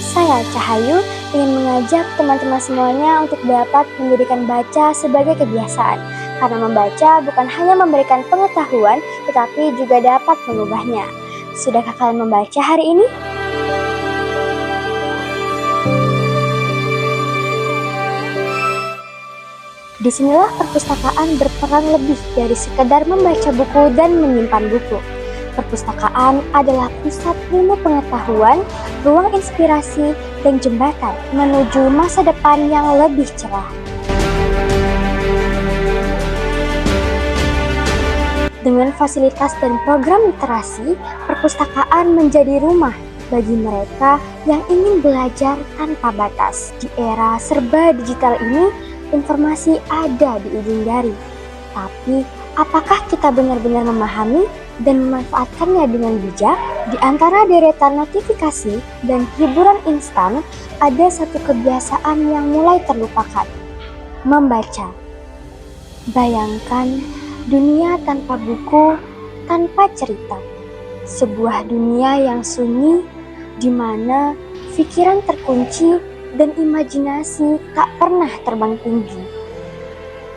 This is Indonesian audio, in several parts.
Saya Cahayu ingin mengajak teman-teman semuanya untuk dapat menjadikan baca sebagai kebiasaan. Karena membaca bukan hanya memberikan pengetahuan, tetapi juga dapat mengubahnya. Sudahkah kalian membaca hari ini? Disinilah perpustakaan berperan lebih dari sekedar membaca buku dan menyimpan buku. Perpustakaan adalah pusat ilmu pengetahuan, ruang inspirasi, dan jembatan menuju masa depan yang lebih cerah. Dengan fasilitas dan program literasi, perpustakaan menjadi rumah bagi mereka yang ingin belajar tanpa batas. Di era serba digital ini, informasi ada di ujung jari. Tapi, apakah kita benar-benar memahami dan memanfaatkannya dengan bijak? Di antara deretan notifikasi dan hiburan instan, ada satu kebiasaan yang mulai terlupakan: membaca. Bayangkan dunia tanpa buku, tanpa cerita. Sebuah dunia yang sunyi, di mana pikiran terkunci dan imajinasi tak pernah terbang tinggi.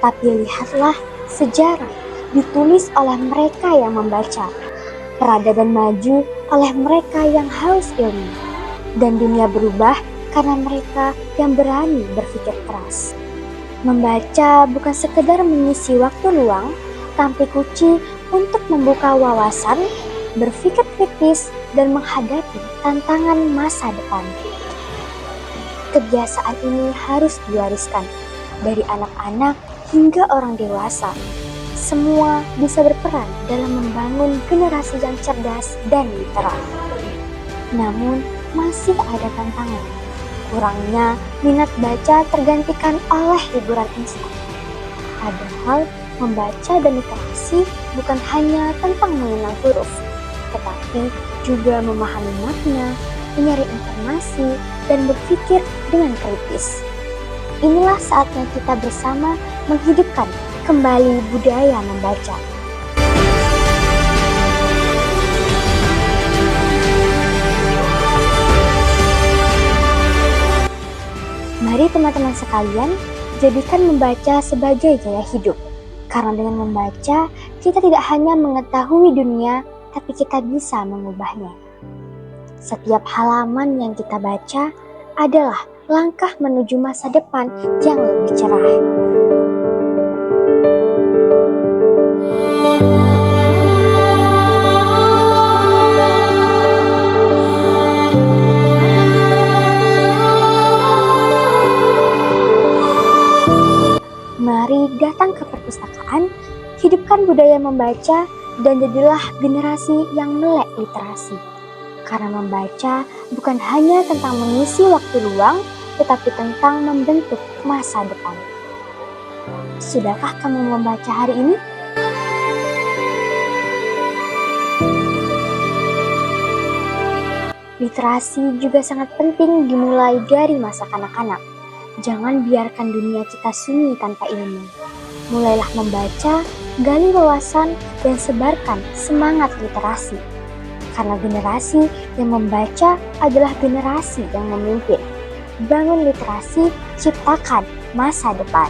Tapi lihatlah, sejarah ditulis oleh mereka yang membaca, peradaban maju oleh mereka yang haus ilmu, dan dunia berubah karena mereka yang berani berpikir keras. Membaca bukan sekedar mengisi waktu luang, tapi kunci untuk membuka wawasan, berpikir kritis, dan menghadapi tantangan masa depan. Kebiasaan ini harus diwariskan dari anak-anak hingga orang dewasa. Semua bisa berperan dalam membangun generasi yang cerdas dan literat. Namun, masih ada tantangan. Kurangnya minat baca tergantikan oleh hiburan instan. Padahal, membaca dan literasi bukan hanya tentang mengenal huruf, tetapi juga memahami makna, mencari informasi, dan berpikir dengan kritis. Inilah saatnya kita bersama menghidupkan kembali budaya membaca. Mari teman-teman sekalian, jadikan membaca sebagai gaya hidup. Karena dengan membaca, kita tidak hanya mengetahui dunia, tapi kita bisa mengubahnya. Setiap halaman yang kita baca adalah langkah menuju masa depan yang lebih cerah. Mari datang ke perpustakaan, hidupkan budaya membaca, dan jadilah generasi yang melek literasi. Karena membaca bukan hanya tentang mengisi waktu luang, tetapi tentang membentuk masa depan. Sudahkah kamu membaca hari ini? Literasi juga sangat penting dimulai dari masa kanak-kanak. Jangan biarkan dunia kita sunyi tanpa ilmu. Mulailah membaca, gali wawasan, dan sebarkan semangat literasi. Karena generasi yang membaca adalah generasi yang memimpin. Bangun literasi, ciptakan masa depan.